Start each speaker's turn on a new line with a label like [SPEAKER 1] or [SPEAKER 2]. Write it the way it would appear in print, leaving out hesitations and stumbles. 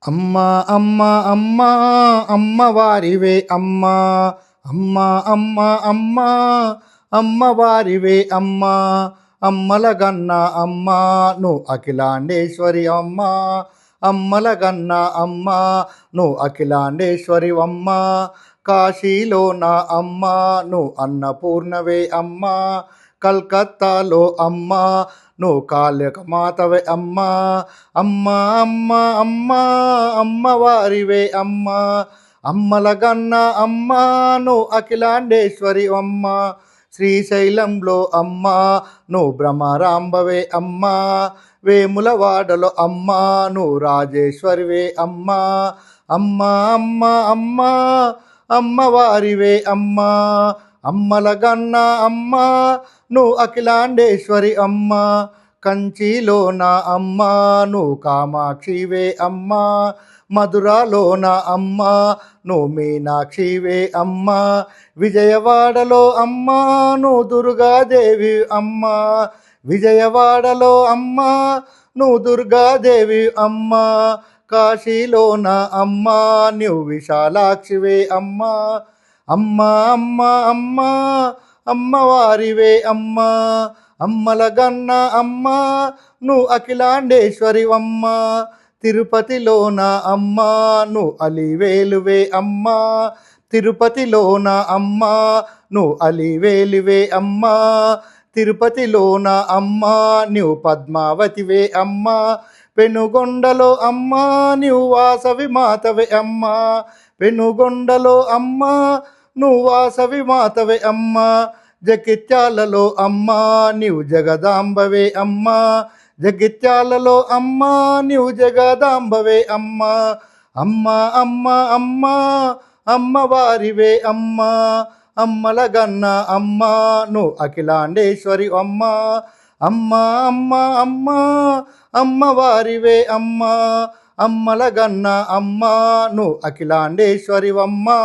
[SPEAKER 1] అమ్మా అమ్మా అమ్మా అమ్మవారివే అమ్మా అమ్మా అమ్మా అమ్మా అమ్మవారివే అమ్మా అమ్మల గన్న అమ్మా నువ్వు అఖిలాండేశ్వరి అమ్మా అమ్మల గన్న అమ్మా నువ్వు అఖిలాండేశ్వరి అమ్మా కాశీలో నా అమ్మా నువ్వు అన్నపూర్ణవే అమ్మా కల్కత్తాలో అమ్మా నువ్వు కాళిక మాతవే అమ్మా అమ్మా అమ్మా అమ్మా అమ్మవారివే అమ్మా అమ్మల గన్న అమ్మా నువ్వు అఖిలాండేశ్వరి అమ్మా శ్రీశైలంలో అమ్మా నువ్వు భ్రమరాంబవే అమ్మా వేములవాడలో అమ్మా నువ్వు రాజేశ్వరివే అమ్మా అమ్మా అమ్మా అమ్మా అమ్మవారివే అమ్మా అమ్మల గన్న అమ్మా నువ్వు అఖిలాండేశ్వరి అమ్మా కంచిలో నా అమ్మా నువ్వు కామాక్షివే అమ్మా మధురాలో నా అమ్మా నువ్వు మీనాక్షివే అమ్మా విజయవాడలో అమ్మా నువ్వు దుర్గాదేవి అమ్మా విజయవాడలో అమ్మా నువ్వు దుర్గాదేవి అమ్మా కాశీలో నా అమ్మా నువ్వు విశాలాక్షివే అమ్మా అమ్మా అమ్మా అమ్మా అమ్మవారివే అమ్మా అమ్మల గన్న అమ్మా నువ్వు అఖిలాండేశ్వరి అమ్మా తిరుపతిలోన అమ్మా నువ్వు అలివేలువే అమ్మా తిరుపతిలోన అమ్మా నువ్వు అలివేలువే అమ్మా తిరుపతిలోన అమ్మా నువ్వు పద్మావతివే అమ్మా పెనుగొండలో అమ్మా నువ్వు వాసవి మాతవే అమ్మా పెనుగొండలో అమ్మా నువ్వు వాసవి మాతవే అమ్మా జగిత్యాలలో అమ్మా నీవు జగదాంబవే అమ్మా జగిత్యాలలో అమ్మా నీవు జగదాంబవే అమ్మా అమ్మా అమ్మా అమ్మా అమ్మవారివే అమ్మా అమ్మల గన్న అమ్మా నువ్వు అఖిలాండేశ్వరి అమ్మా అమ్మా అమ్మా అమ్మా అమ్మవారివే అమ్మా అమ్మల గన్న అమ్మా నువ్వు అఖిలాండేశ్వరి అమ్మా.